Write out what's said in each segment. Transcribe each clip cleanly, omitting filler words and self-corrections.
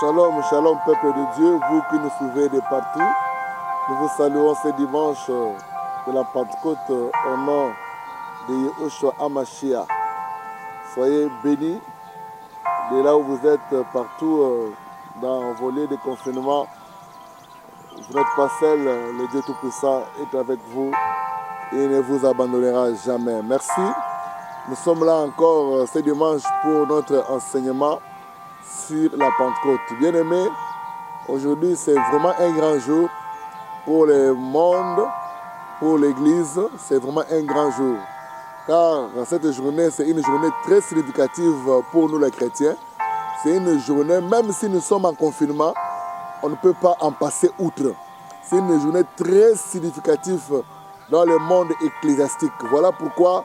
Shalom, shalom, peuple de Dieu, vous qui nous suivez de partout. Nous vous saluons ce dimanche de la Pentecôte au nom de Yahushua HaMashiach. Soyez bénis de là où vous êtes partout dans vos lieux de confinement. Vous n'êtes pas seul, le Dieu Tout-Puissant est avec vous et il ne vous abandonnera jamais. Merci. Nous sommes là encore ce dimanche pour notre enseignement sur la Pentecôte. Bien-aimés, aujourd'hui c'est vraiment un grand jour pour le monde, pour l'Église, c'est vraiment un grand jour. Car cette journée, c'est une journée très significative pour nous les chrétiens. C'est une journée, même si nous sommes en confinement, on ne peut pas en passer outre. C'est une journée très significative dans le monde ecclésiastique. Voilà pourquoi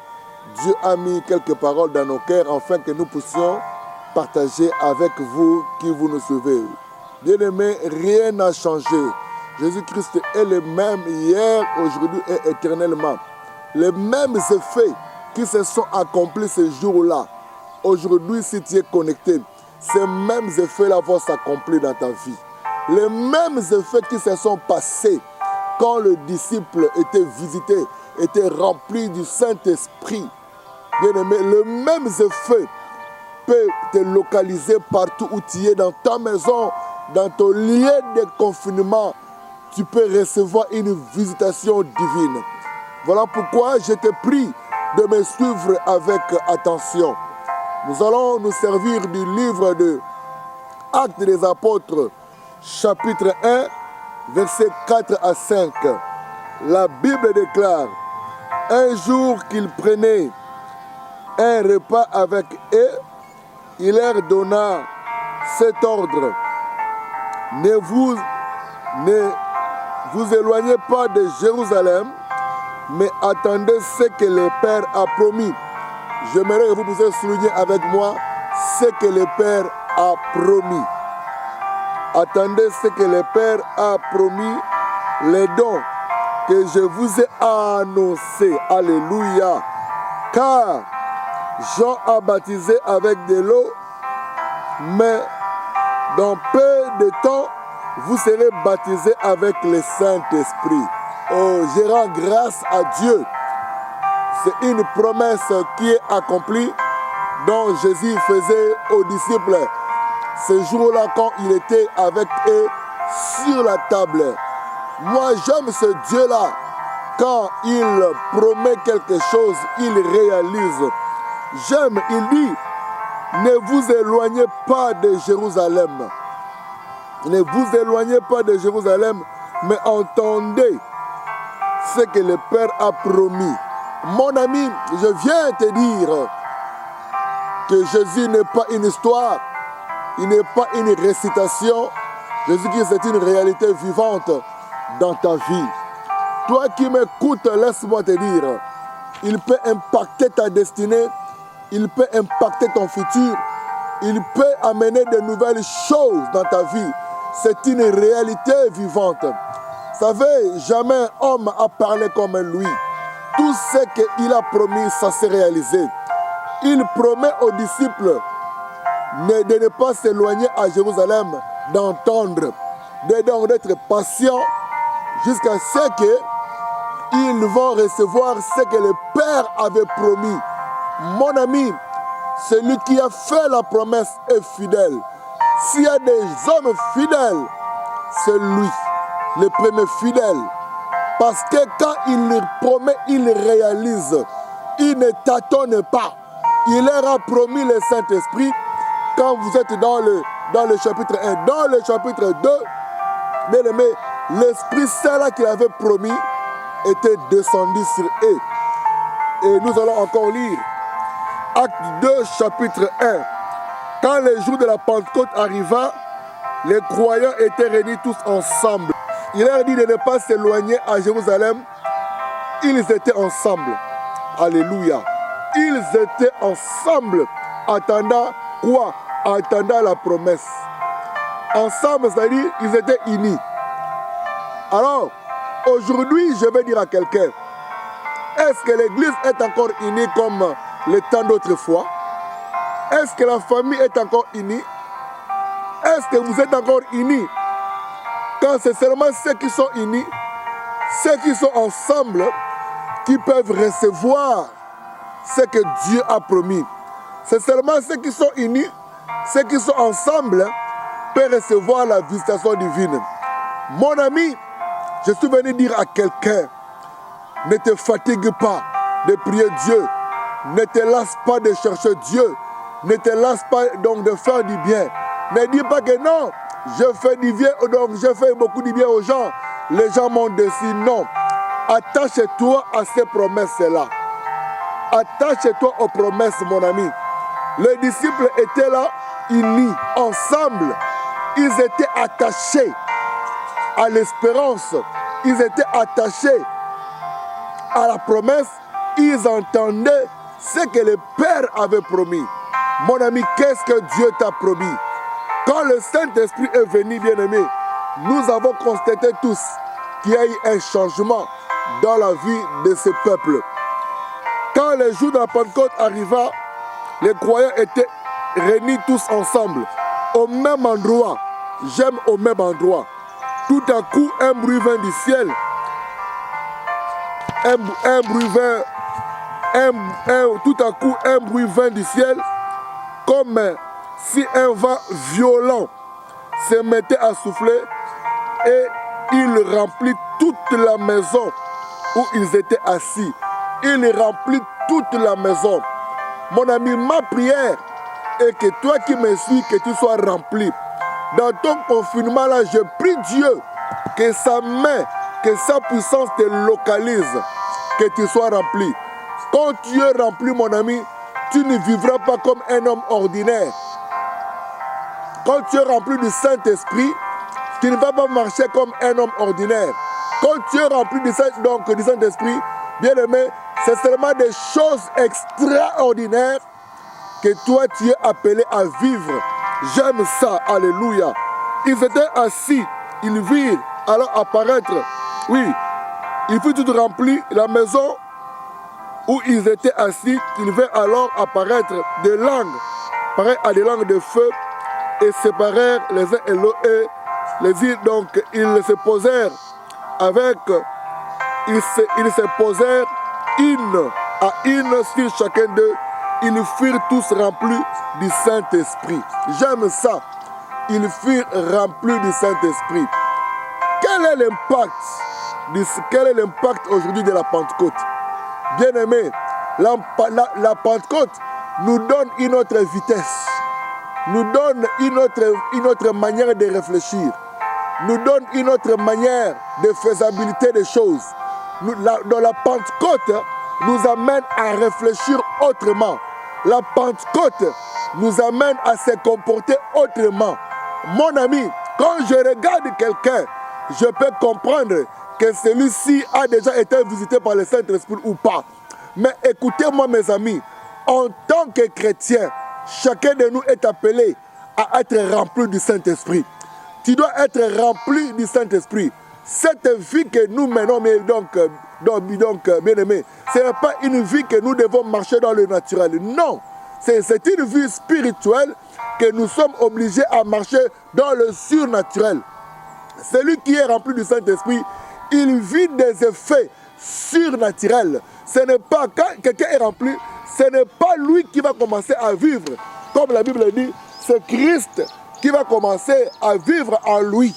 Dieu a mis quelques paroles dans nos cœurs afin que nous puissions partager avec vous qui vous nous suivez. Bien-aimés, rien n'a changé. Jésus-Christ est le même hier, aujourd'hui et éternellement. Les mêmes effets qui se sont accomplis ce jour-là, aujourd'hui si tu es connecté, ces mêmes effets-là vont s'accomplir dans ta vie. Les mêmes effets qui se sont passés quand le disciple était visité, était rempli du Saint-Esprit. Bien-aimé, le même effet peut te localiser partout où tu es, dans ta maison, dans ton lieu de confinement. Tu peux recevoir une visitation divine. Voilà pourquoi je te prie de me suivre avec attention. Nous allons nous servir du livre de Actes des Apôtres, chapitre 1, versets 4 à 5. La Bible déclare: un jour qu'ils prenaient un repas avec eux, il leur donna cet ordre: ne vous éloignez pas de Jérusalem, mais attendez ce que le Père a promis. J'aimerais que vous puissiez souligner avec moi ce que le Père a promis. Attendez ce que le Père a promis, les dons que je vous ai annoncés. Alléluia. Car Jean a baptisé avec de l'eau, mais dans peu de temps, vous serez baptisés avec le Saint-Esprit. Oh, je rends grâce à Dieu. C'est une promesse qui est accomplie, dont Jésus faisait aux disciples ce jour-là quand il était avec eux sur la table. Moi, j'aime ce Dieu-là. Quand il promet quelque chose, il réalise. J'aime, il dit: ne vous éloignez pas de Jérusalem. Ne vous éloignez pas de Jérusalem, mais entendez ce que le Père a promis. Mon ami, je viens te dire que Jésus n'est pas une histoire, il n'est pas une récitation. Jésus-Christ est une réalité vivante dans ta vie. Toi qui m'écoutes, laisse-moi te dire, il peut impacter ta destinée, il peut impacter ton futur, il peut amener de nouvelles choses dans ta vie. C'est une réalité vivante. Vous savez, jamais un homme a parlé comme lui. Tout ce qu'il a promis, ça s'est réalisé. Il promet aux disciples de ne pas s'éloigner à Jérusalem, d'entendre, d'être patients jusqu'à ce qu'ils vont recevoir ce que le Père avait promis. Mon ami, celui qui a fait la promesse est fidèle. S'il y a des hommes fidèles, c'est lui, le premier fidèle. Parce que quand il promet, il réalise. Il ne tâtonne pas. Il leur a promis le Saint-Esprit. Quand vous êtes dans le chapitre 1, dans le chapitre 2, bien aimé, l'Esprit Saint qu'il avait promis était descendu sur eux. Et nous allons encore lire Acte 2, chapitre 1. Quand le jour de la Pentecôte arriva, les croyants étaient réunis tous ensemble. Il leur dit de ne pas s'éloigner à Jérusalem. Ils étaient ensemble. Alléluia. Ils étaient ensemble, attendant quoi? Attendant la promesse. Ensemble, c'est-à-dire ils étaient unis. Alors, aujourd'hui, je vais dire à quelqu'un, est-ce que l'Église est encore unie comme le temps d'autrefois? Est-ce que la famille est encore unie? est-ce que vous êtes encore unis? Quand c'est seulement ceux qui sont unis, ceux qui sont ensemble, qui peuvent recevoir ce que Dieu a promis. C'est seulement ceux qui sont unis, ceux qui sont ensemble, peuvent recevoir la visitation divine. Mon ami, je suis venu dire à quelqu'un, ne te fatigue pas de prier Dieu, ne te lasse pas de chercher Dieu, ne te lasse pas donc de faire du bien. Ne dis pas que non, je fais du bien, donc je fais beaucoup de bien aux gens. Les gens m'ont décidé non. Attache-toi à ces promesses-là. Attache-toi aux promesses, mon ami. Les disciples étaient là, unis, ensemble. Ils étaient attachés à l'espérance. Ils étaient attachés à la promesse. Ils entendaient ce que le Père avait promis. Mon ami, qu'est-ce que Dieu t'a promis? Quand le Saint-Esprit est venu, bien-aimé, nous avons constaté tous qu'il y a eu un changement dans la vie de ce peuple. Quand le jour de la Pentecôte arriva, les croyants étaient réunis tous ensemble, au même endroit. J'aime au même endroit. Tout à coup, un bruit vint du ciel. Tout à coup, un bruit vint du ciel, comme si un vent violent se mettait à souffler, et il remplit toute la maison où ils étaient assis. Il remplit toute la maison. Mon ami, ma prière est que toi qui me suis, que tu sois rempli. Dans ton confinement là, je prie Dieu que sa main, que sa puissance te localise, que tu sois rempli. Quand tu es rempli, mon ami, tu ne vivras pas comme un homme ordinaire. Quand tu es rempli du Saint-Esprit, tu ne vas pas marcher comme un homme ordinaire. Quand tu es rempli du Saint-Esprit, bien aimé, c'est seulement des choses extraordinaires que toi tu es appelé à vivre. J'aime ça, alléluia. Ils étaient assis, ils virent alors apparaître. Oui, il fut tout rempli, la maison où ils étaient assis, ils virent alors apparaître des langues, pareilles à des langues de feu, et séparèrent les uns et l'autre. Les îles, donc, ils se posèrent avec, ils se posèrent une à une sur chacun d'eux. Ils furent tous remplis du Saint-Esprit. J'aime ça. Ils furent remplis du Saint-Esprit. Quel est l'impact aujourd'hui de la Pentecôte? Bien-aimé, la Pentecôte nous donne une autre vitesse, nous donne une autre manière de réfléchir, nous donne une autre manière de faisabilité des choses. Dans la Pentecôte nous amène à réfléchir autrement. La Pentecôte nous amène à se comporter autrement. Mon ami, quand je regarde quelqu'un, je peux comprendre que celui-ci a déjà été visité par le Saint-Esprit ou pas. Mais écoutez-moi mes amis, en tant que chrétien, chacun de nous est appelé à être rempli du Saint-Esprit. Tu dois être rempli du Saint-Esprit. Cette vie que nous menons, bien aimé, ce n'est pas une vie que nous devons marcher dans le naturel. Non, c'est une vie spirituelle que nous sommes obligés à marcher dans le surnaturel. Celui qui est rempli du Saint-Esprit, il vit des effets surnaturels. Ce n'est pas, quand quelqu'un est rempli, ce n'est pas lui qui va commencer à vivre. Comme la Bible dit, c'est Christ qui va commencer à vivre en lui.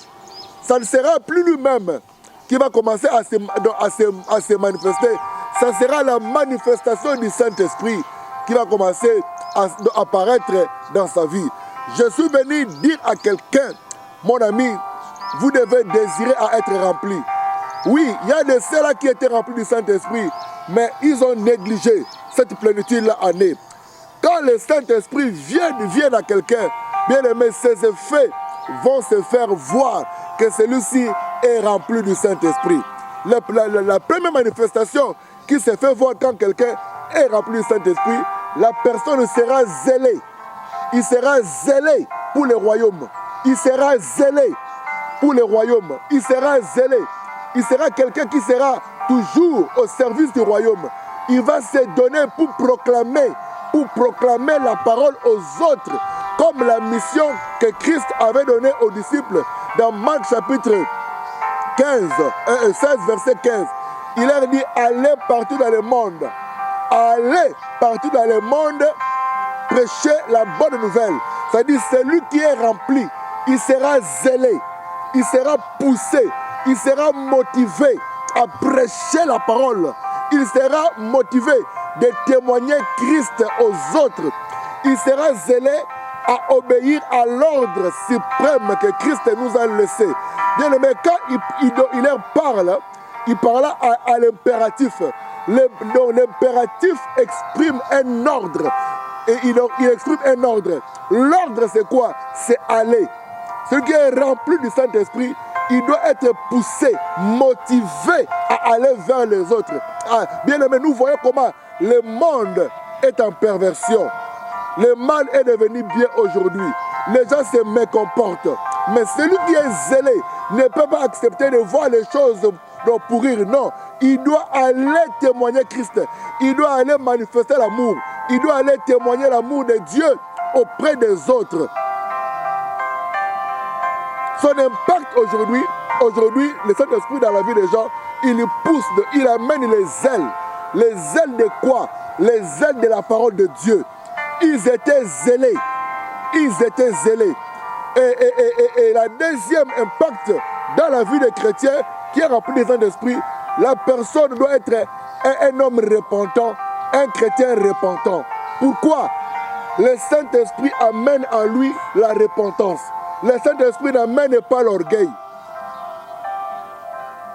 Ça ne sera plus lui-même qui va commencer à se manifester. Ça sera la manifestation du Saint-Esprit qui va commencer à apparaître dans sa vie. Je suis venu dire à quelqu'un, mon ami, vous devez désirer à être rempli. Oui, il y a de ceux-là qui étaient remplis du Saint-Esprit, mais ils ont négligé cette plénitude-là en eux. Quand le Saint-Esprit vient à quelqu'un, bien aimé, ses effets vont se faire voir que celui-ci est rempli du Saint-Esprit. La première manifestation qui se fait voir quand quelqu'un est rempli du Saint-Esprit, la personne sera zélée. Il sera zélé pour le royaume. Il sera zélé pour le royaume. Il sera zélé. Il sera quelqu'un qui sera toujours au service du royaume. Il va se donner pour proclamer la parole aux autres. comme la mission que Christ avait donnée aux disciples dans Marc chapitre 16, verset 15. Il leur dit, allez partout dans le monde. Allez partout dans le monde, prêcher la bonne nouvelle. C'est-à-dire, celui qui est rempli, il sera zélé, il sera poussé, il sera motivé à prêcher la parole. Il sera motivé de témoigner Christ aux autres. Il sera zélé à obéir à l'ordre suprême que Christ nous a laissé. Bien aimé, quand il leur parle, il parle à l'impératif. L'impératif exprime un ordre. Et il exprime un ordre. L'ordre, c'est quoi? C'est aller. Celui qui est rempli du Saint-Esprit, il doit être poussé, motivé à aller vers les autres. Bien aimé, nous voyons comment le monde est en perversion. Le mal est devenu bien aujourd'hui. Les gens se mécomportent. Mais celui qui est zélé ne peut pas accepter de voir les choses pourrir. Non, il doit aller témoigner Christ. Il doit aller manifester l'amour. Il doit aller témoigner l'amour de Dieu auprès des autres. Son impact aujourd'hui, le Saint-Esprit dans la vie des gens, il pousse, il amène les ailes. Les ailes de quoi? Les ailes de la parole de Dieu. Ils étaient zélés. Ils étaient zélés. Et la deuxième impact dans la vie des chrétiens qui est rempli du Saint-Esprit, la personne doit être un homme repentant, un chrétien repentant. Pourquoi? Le Saint-Esprit amène en lui la repentance. Le Saint-Esprit n'amène pas l'orgueil.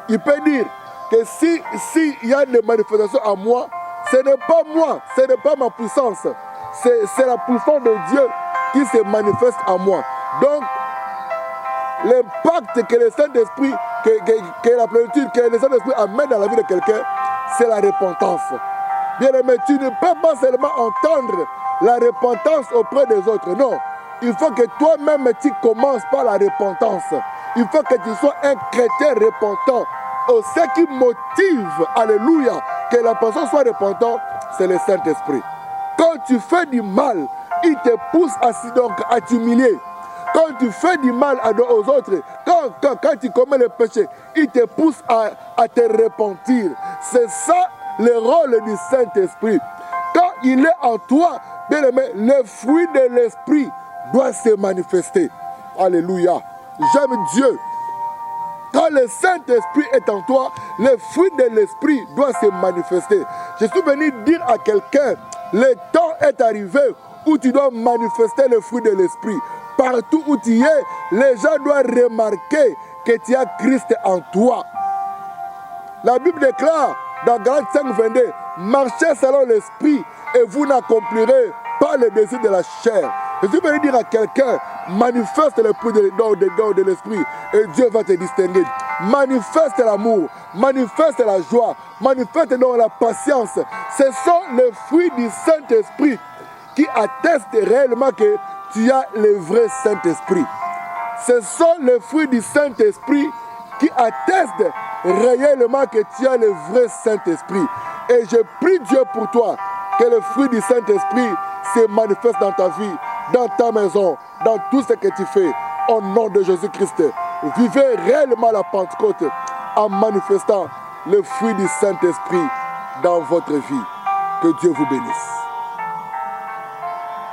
Il peut dire que si y a des manifestations à moi, ce n'est pas moi, ce n'est pas ma puissance. C'est la puissance de Dieu qui se manifeste en moi. Donc, l'impact que le Saint-Esprit, que la plénitude que le Saint-Esprit amène dans la vie de quelqu'un, c'est la repentance. Bien aimé, tu ne peux pas seulement entendre la repentance auprès des autres. Non, il faut que toi-même tu commences par la repentance. Il faut que tu sois un chrétien repentant. Ce qui motive, alléluia, que la personne soit repentante, c'est le Saint-Esprit. Quand tu fais du mal, il te pousse à t'humilier. Quand tu fais du mal aux autres, quand tu commets le péché, il te pousse à te repentir. C'est ça le rôle du Saint-Esprit. Quand il est en toi, bien aimé, le fruit de l'Esprit doit se manifester. Alléluia. J'aime Dieu. Quand le Saint-Esprit est en toi, le fruit de l'Esprit doit se manifester. Je suis venu dire à quelqu'un, le temps est arrivé où tu dois manifester le fruit de l'Esprit. Partout où tu es, les gens doivent remarquer que tu as Christ en toi. La Bible déclare dans Galates 5:22, marchez selon l'Esprit et vous n'accomplirez pas le désir de la chair. Je suis venu dire à quelqu'un, manifeste le fruit de l'Esprit et Dieu va te distinguer. Manifeste l'amour, manifeste la joie, manifeste la patience. Ce sont les fruits du Saint-Esprit qui attestent réellement que tu as le vrai Saint-Esprit. Ce sont les fruits du Saint-Esprit qui attestent réellement que tu as le vrai Saint-Esprit. Et je prie Dieu pour toi que le fruit du Saint-Esprit se manifeste dans ta vie, dans ta maison, dans tout ce que tu fais. Au nom de Jésus-Christ, vivez réellement la Pentecôte en manifestant le fruit du Saint-Esprit dans votre vie. Que Dieu vous bénisse.